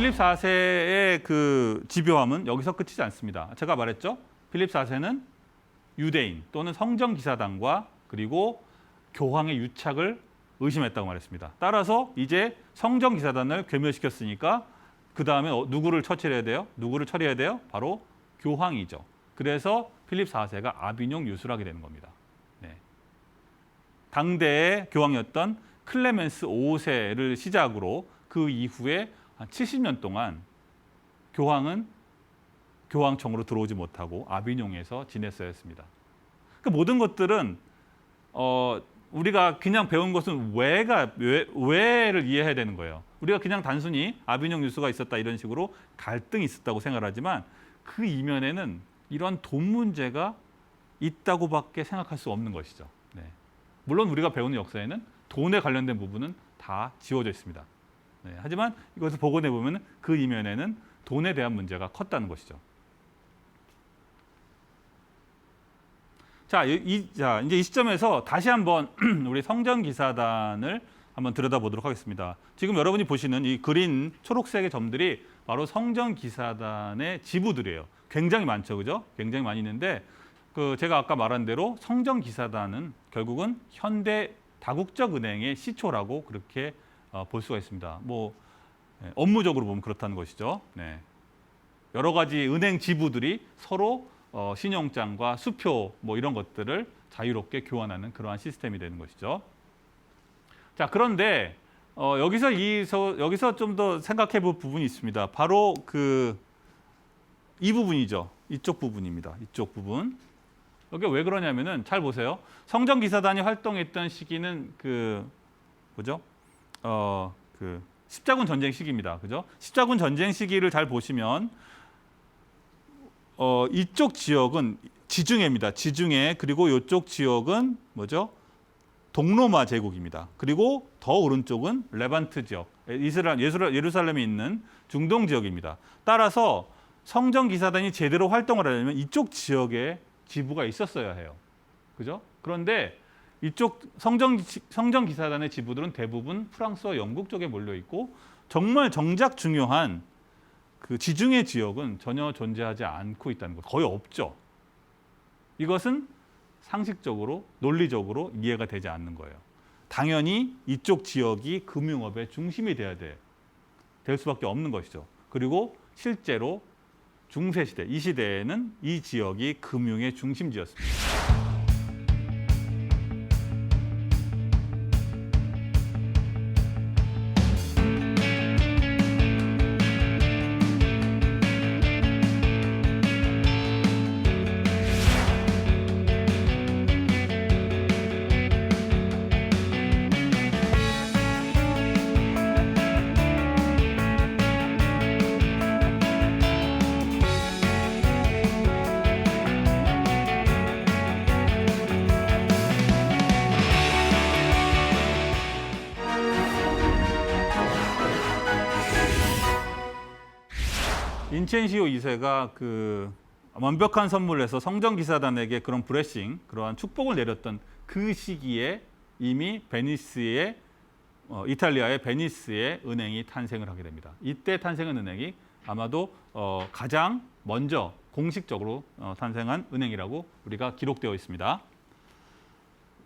필립 4세의 그 집요함은 여기서 끝이지 않습니다. 제가 말했죠. 필립 4세는 유대인 또는 성전기사단과 그리고 교황의 유착을 의심했다고 말했습니다. 따라서 이제 성전기사단을 괴멸시켰으니까 그 다음에 누구를 처치해야 돼요? 누구를 처리해야 돼요? 바로 교황이죠. 그래서 필립 4세가 아비뇽 유수를 하게 되는 겁니다. 네. 당대의 교황이었던 클레멘스 5세를 시작으로 그 이후에 한 70년 동안 교황은 교황청으로 들어오지 못하고 아비뇽에서 지냈어야 했습니다. 그 모든 것들은 우리가 그냥 배운 것은 왜를 이해해야 되는 거예요. 우리가 그냥 단순히 아비뇽 유수가 있었다 이런 식으로 갈등이 있었다고 생각하지만 그 이면에는 이런 돈 문제가 있다고밖에 생각할 수 없는 것이죠. 네. 물론 우리가 배우는 역사에는 돈에 관련된 부분은 다 지워져 있습니다. 네. 하지만 이것을 복원해 보면 그 이면에는 돈에 대한 문제가 컸다는 것이죠. 자, 이제 이 시점에서 다시 한번 우리 성전기사단을 한번 들여다보도록 하겠습니다. 지금 여러분이 보시는 이 그린 초록색의 점들이 바로 성전기사단의 지부들이에요. 굉장히 많죠, 그죠? 굉장히 많이 있는데 제가 아까 말한 대로 성전기사단은 결국은 현대 다국적 은행의 시초라고 그렇게 볼 수가 있습니다. 업무적으로 보면 그렇다는 것이죠. 네. 여러 가지 은행 지부들이 서로 신용장과 수표 이런 것들을 자유롭게 교환하는 그러한 시스템이 되는 것이죠. 자, 그런데 여기서 좀 더 생각해 볼 부분이 있습니다. 바로 이 부분이죠. 이쪽 부분입니다. 이쪽 부분. 여기 왜 그러냐면은 잘 보세요. 성전기사단이 활동했던 시기는 뭐죠? 십자군 전쟁 시기입니다. 그죠? 십자군 전쟁 시기를 잘 보시면 이쪽 지역은 지중해입니다. 지중해. 그리고 이쪽 지역은 뭐죠? 동로마 제국입니다. 그리고 더 오른쪽은 레반트 지역, 예루살렘에 있는 중동 지역입니다. 따라서 성전기사단이 제대로 활동을 하려면 이쪽 지역에 지부가 있었어야 해요. 그죠? 그런데 이쪽 성전기사단의 지부들은 대부분 프랑스와 영국 쪽에 몰려 있고 정말 정작 중요한 지중해 지역은 전혀 존재하지 않고 있다는 것, 거의 없죠. 이것은 상식적으로, 논리적으로 이해가 되지 않는 거예요. 당연히 이쪽 지역이 금융업의 중심이 될 수밖에 없는 것이죠. 그리고 실제로 중세시대, 이 시대에는 이 지역이 금융의 중심지였습니다. 인첸시오 2세가 완벽한 선물을 해서 성전기사단에게 그런 브레싱, 그러한 축복을 내렸던 그 시기에 이미 이탈리아의 베니스의 은행이 탄생을 하게 됩니다. 이때 탄생한 은행이 아마도 가장 먼저 공식적으로 탄생한 은행이라고 우리가 기록되어 있습니다.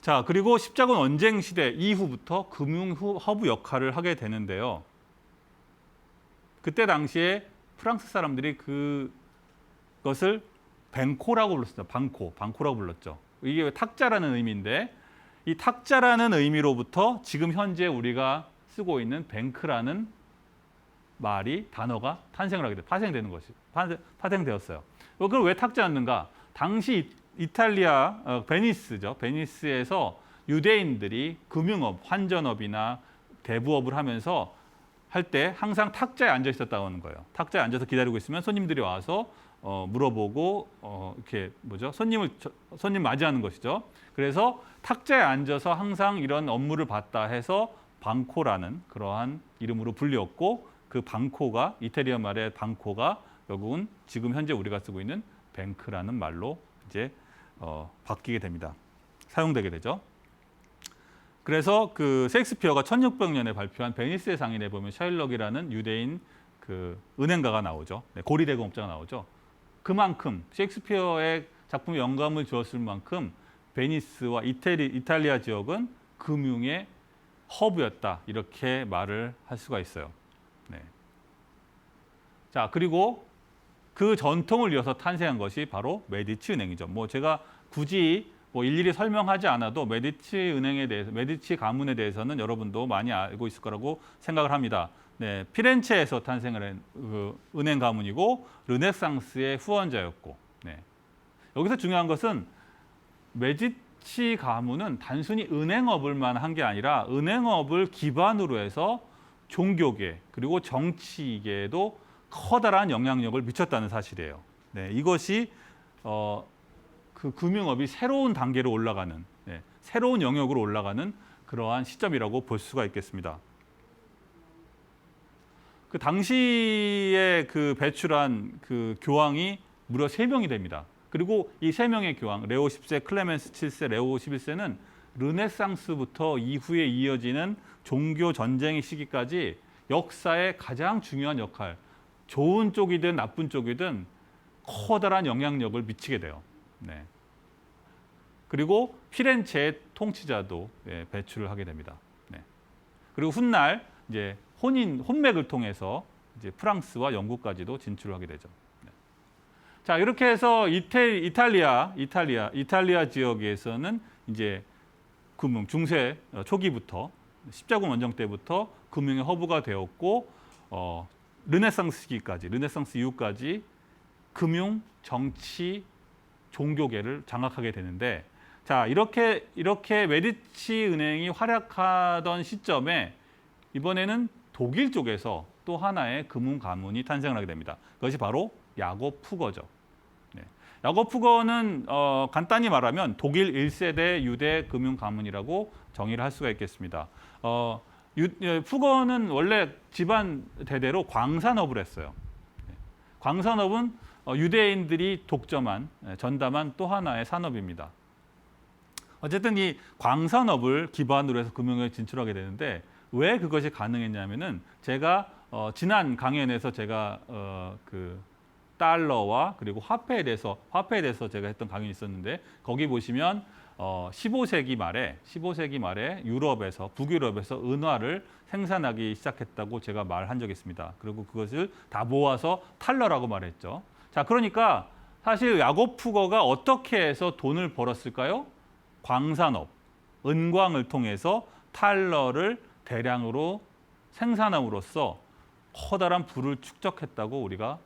자, 그리고 십자군 언쟁 시대 이후부터 금융 허브 역할을 하게 되는데요. 그때 당시에 프랑스 사람들이 그것을 뱅코라고 불렀습니다. 방코라고 불렀죠. 이게 탁자라는 의미인데 이 탁자라는 의미로부터 지금 현재 우리가 쓰고 있는 뱅크라는 단어가 파생되었어요. 그걸 왜 탁자였는가? 당시 이탈리아 베니스죠. 베니스에서 유대인들이 금융업, 환전업이나 대부업을 하면서 할 때 항상 탁자에 앉아 있었다고 하는 거예요. 탁자에 앉아서 기다리고 있으면 손님들이 와서 물어보고 이렇게 손님 맞이하는 것이죠. 그래서 탁자에 앉아서 항상 이런 업무를 봤다 해서 방코라는 그러한 이름으로 불렸고 그 방코가 이태리어 말의 방코가 결국은 지금 현재 우리가 쓰고 있는 뱅크라는 말로 이제 바뀌게 됩니다. 사용되게 되죠. 그래서 셰익스피어가 1600년에 발표한 베니스의 상인에 보면 샤일록이라는 유대인 그 은행가가 나오죠. 네, 고리대공업자가 나오죠. 그만큼 셰익스피어의 작품에 영감을 주었을 만큼 베니스와 이탈리아 지역은 금융의 허브였다. 이렇게 말을 할 수가 있어요. 네. 자, 그리고 그 전통을 이어서 탄생한 것이 바로 메디치 은행이죠. 뭐 제가 굳이 뭐 일일이 설명하지 않아도 메디치 은행에 대해서, 메디치 가문에 대해서는 여러분도 많이 알고 있을 거라고 생각을 합니다. 네, 피렌체에서 탄생을 한 그 은행 가문이고 르네상스의 후원자였고, 네. 여기서 중요한 것은 메디치 가문은 단순히 은행업을만 한 게 아니라 은행업을 기반으로 해서 종교계 그리고 정치계에도 커다란 영향력을 미쳤다는 사실이에요. 네, 이것이 그 금융업이 새로운 단계로 올라가는, 네, 새로운 영역으로 올라가는 그러한 시점이라고 볼 수가 있겠습니다. 그 당시에 그 배출한 그 교황이 무려 3명이 됩니다. 그리고 이 3명의 교황, 레오 10세, 클레멘스 7세, 레오 11세는 르네상스부터 이후에 이어지는 종교 전쟁의 시기까지 역사의 가장 중요한 역할, 좋은 쪽이든 나쁜 쪽이든 커다란 영향력을 미치게 돼요. 네. 그리고 피렌체의 통치자도, 네, 배출을 하게 됩니다. 네. 그리고 훗날 이제 혼맥을 통해서 이제 프랑스와 영국까지도 진출을 하게 되죠. 네. 자, 이렇게 해서 이탈리아 지역에서는 이제 금융 중세 초기부터 십자군 원정 때부터 금융의 허브가 되었고, 르네상스 시기까지, 르네상스 이후까지 금융, 정치, 종교계를 장악하게 되는데, 자, 이렇게 메디치 은행이 활약하던 시점에 이번에는 독일 쪽에서 또 하나의 금융 가문이 탄생을 하게 됩니다. 그것이 바로 야곱 푸거죠. 네. 야곱 푸거는 간단히 말하면 독일 1세대 유대 금융 가문이라고 정의를 할 수가 있겠습니다. 푸거는 원래 집안 대대로 광산업을 했어요. 네. 광산업은 유대인들이 전담한 또 하나의 산업입니다. 어쨌든 이 광산업을 기반으로 해서 금융에 진출하게 되는데, 왜 그것이 가능했냐면은 제가 지난 강연에서 제가 그 달러와 그리고 화폐에 대해서 제가 했던 강연이 있었는데, 거기 보시면 15세기 말에 유럽에서, 북유럽에서 은화를 생산하기 시작했다고 제가 말한 적이 있습니다. 그리고 그것을 다 모아서 탈러라고 말했죠. 자, 그러니까 사실 야곱 푸거가 어떻게 해서 돈을 벌었을까요? 광산업, 은광을 통해서 탈러를 대량으로 생산함으로써 커다란 부를 축적했다고 우리가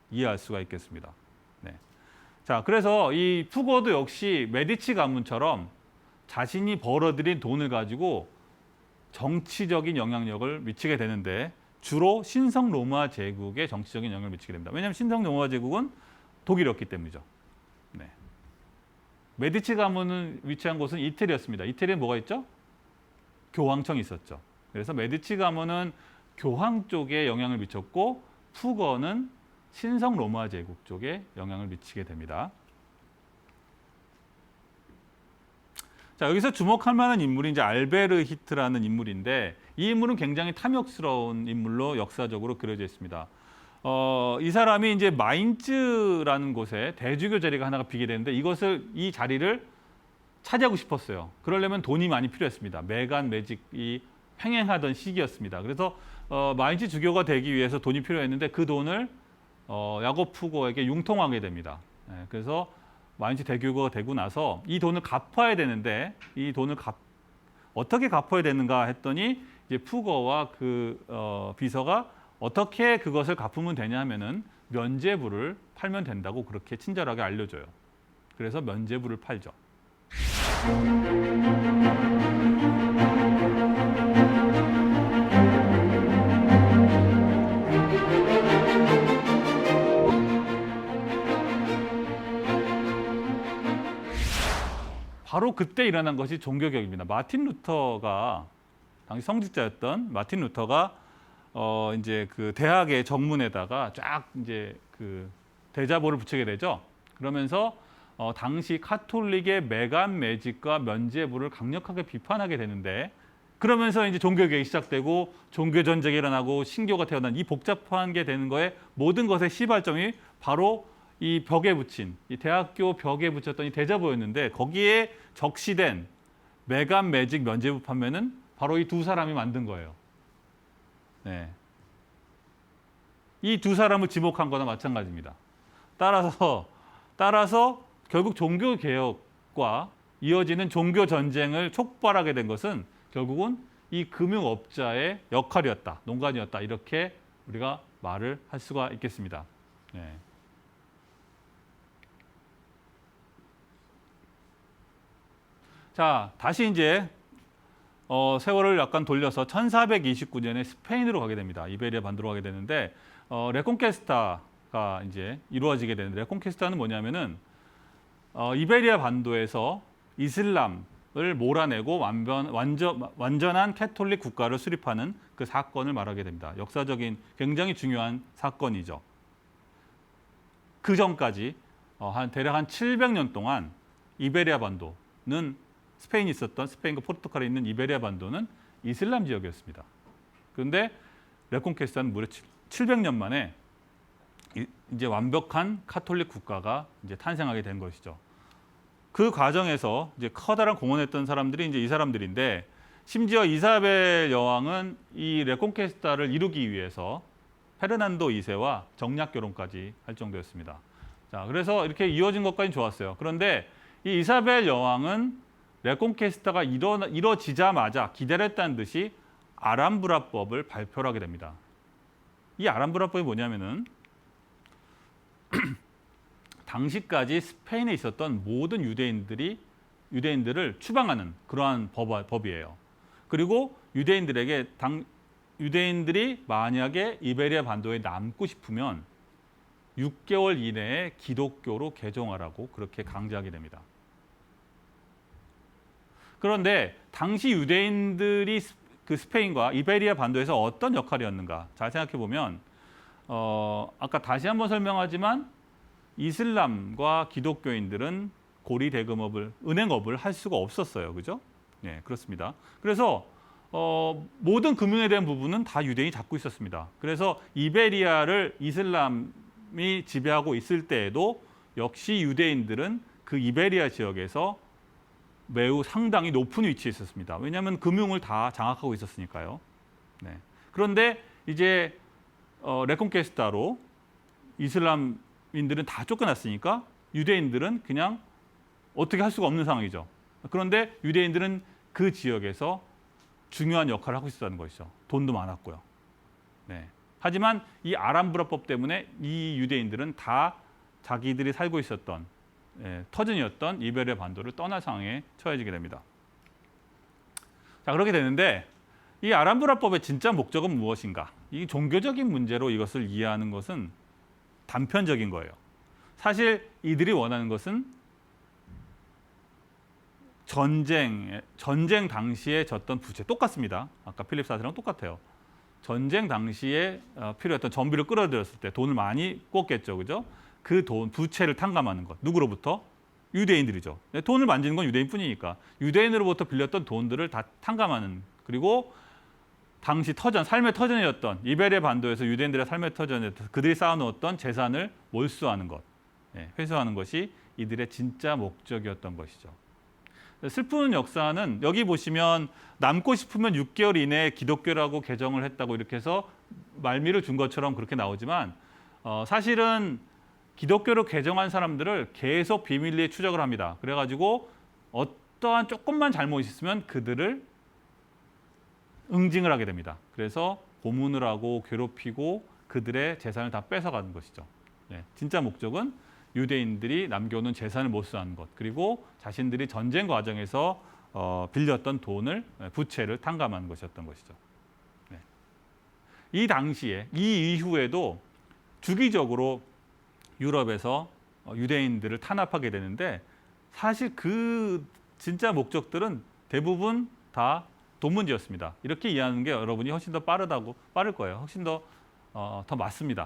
이해할 수가 있겠습니다. 네. 자, 그래서 이 푸거도 역시 메디치 가문처럼 자신이 벌어들인 돈을 가지고 정치적인 영향력을 미치게 되는데, 주로 신성 로마 제국에 정치적인 영향을 미치게 됩니다. 왜냐하면 신성 로마 제국은 독일이었기 때문이죠. 네. 메디치 가문은 위치한 곳은 이태리였습니다. 이태리에 뭐가 있죠? 교황청이 있었죠. 그래서 메디치 가문은 교황 쪽에 영향을 미쳤고, 푸거는 신성 로마 제국 쪽에 영향을 미치게 됩니다. 자, 여기서 주목할 만한 인물이 이제 알베르 히트라는 인물인데, 이 인물은 굉장히 탐욕스러운 인물로 역사적으로 그려져 있습니다. 이 사람이 이제 마인츠라는 곳에 대주교 자리가 하나가 비게 되는데, 이 자리를 차지하고 싶었어요. 그러려면 돈이 많이 필요했습니다. 매간 매직이 횡행하던 시기였습니다. 그래서 마인츠 주교가 되기 위해서 돈이 필요했는데, 그 돈을 야곱 푸거에게 융통하게 됩니다. 네, 그래서 마인츠 대교가 되고 나서 이 돈을 갚아야 되는데, 이 돈을 어떻게 갚아야 되는가 했더니, 이제 푸거와 그 비서가 어떻게 그것을 갚으면 되냐 하면은 면죄부를 팔면 된다고 그렇게 친절하게 알려줘요. 그래서 면죄부를 팔죠. 바로 그때 일어난 것이 종교개혁입니다. 마틴 루터가, 당시 성직자였던 마틴 루터가 이제 그 대학의 정문에다가 쫙 이제 그 대자보를 붙이게 되죠. 그러면서 당시 카톨릭의 매간 매직과 면죄부를 강력하게 비판하게 되는데, 그러면서 이제 종교 개혁이 시작되고 종교 전쟁이 일어나고 신교가 태어난 이 복잡한 게 되는 거에 모든 것의 시발점이 바로 이 벽에 붙인 이 대학교 벽에 붙였던 이 대자보였는데 거기에 적시된 매감, 매직, 면죄부 판매는 바로 이 두 사람이 만든 거예요. 네. 이 두 사람을 지목한 거나 마찬가지입니다. 따라서 결국 종교 개혁과 이어지는 종교 전쟁을 촉발하게 된 것은 결국은 이 금융업자의 역할이었다, 농간이었다 이렇게 우리가 말을 할 수가 있겠습니다. 네. 자, 다시 이제 세월을 약간 돌려서 1429년에 스페인으로 가게 됩니다. 이베리아 반도로 가게 되는데 레콘케스타가 이제 이루어지게 되는데 레콘케스타는 뭐냐면은 이베리아 반도에서 이슬람을 몰아내고 완전한 캐톨릭 국가를 수립하는 그 사건을 말하게 됩니다. 역사적인 굉장히 중요한 사건이죠. 그 전까지 대략 한 700년 동안 이베리아 반도는 스페인과 포르투갈에 있는 이베리아 반도는 이슬람 지역이었습니다. 그런데 레콘케스타는 무려 700년 만에 이제 완벽한 카톨릭 국가가 이제 탄생하게 된 것이죠. 그 과정에서 이제 커다란 공헌했던 사람들이 이제 이 사람들인데 심지어 이사벨 여왕은 이 레콘케스타를 이루기 위해서 페르난도 2세와 정략 결혼까지 할 정도였습니다. 자, 그래서 이렇게 이어진 것까지 좋았어요. 그런데 이 이사벨 여왕은 레콘케스타가 이뤄지자마자 기다렸다는 듯이 아람브라법을 발표를 하게 됩니다. 이 아람브라법이 뭐냐면은 당시까지 스페인에 있었던 모든 유대인들을 추방하는 그러한 법이에요. 그리고 유대인들이 만약에 이베리아 반도에 남고 싶으면 6개월 이내에 기독교로 개종하라고 그렇게 강제하게 됩니다. 그런데 당시 유대인들이 그 스페인과 이베리아 반도에서 어떤 역할이었는가? 잘 생각해 보면 아까 다시 한번 설명하지만 이슬람과 기독교인들은 고리 대금업을 은행업을 할 수가 없었어요, 그죠? 네, 그렇습니다. 그래서 모든 금융에 대한 부분은 다 유대인이 잡고 있었습니다. 그래서 이베리아를 이슬람이 지배하고 있을 때에도 역시 유대인들은 그 이베리아 지역에서 매우 상당히 높은 위치에 있었습니다. 왜냐하면 금융을 다 장악하고 있었으니까요. 네. 그런데 이제 레콘케스타로 이슬람인들은 다 쫓겨났으니까 유대인들은 그냥 어떻게 할 수가 없는 상황이죠. 그런데 유대인들은 그 지역에서 중요한 역할을 하고 있었다는 것이죠. 돈도 많았고요. 네. 하지만 이 아람브라법 때문에 이 유대인들은 다 자기들이 살고 있었던 터전이었던 이베리아 반도를 떠날 상황에 처해지게 됩니다. 자, 그렇게 되는데 이 아람브라법의 진짜 목적은 무엇인가? 이 종교적인 문제로 이것을 이해하는 것은 단편적인 거예요. 사실 이들이 원하는 것은 전쟁 당시에 졌던 부채 똑같습니다. 아까 필립 4세랑 똑같아요. 전쟁 당시에 필요했던 전비를 끌어들였을 때 돈을 많이 꿨겠죠, 그죠? 그 돈, 부채를 탕감하는 것. 누구로부터? 유대인들이죠. 돈을 만지는 건 유대인뿐이니까. 유대인으로부터 빌렸던 돈들을 다 탕감하는. 그리고 당시 삶의 터전이었던 이베리아 반도에서 유대인들의 삶의 터전이었던 그들이 쌓아놓았던 재산을 몰수하는 것, 회수하는 것이 이들의 진짜 목적이었던 것이죠. 슬픈 역사는 여기 보시면 남고 싶으면 6개월 이내에 기독교라고 개정을 했다고 이렇게 해서 말미를 준 것처럼 그렇게 나오지만 사실은 기독교로 개정한 사람들을 계속 비밀리에 추적을 합니다. 그래가지고 어떠한 조금만 잘못이 있으면 그들을 응징을 하게 됩니다. 그래서 고문을 하고 괴롭히고 그들의 재산을 다 뺏어가는 것이죠. 네, 진짜 목적은 유대인들이 남겨놓은 재산을 몰수하는 것, 그리고 자신들이 전쟁 과정에서 빌렸던 돈을 부채를 탕감하는 것이었던 것이죠. 네. 이 당시에 이 이후에도 주기적으로 유럽에서 유대인들을 탄압하게 되는데 사실 그 진짜 목적들은 대부분 다 돈 문제였습니다. 이렇게 이해하는 게 여러분이 훨씬 더 빠를 거예요. 훨씬 더 맞습니다.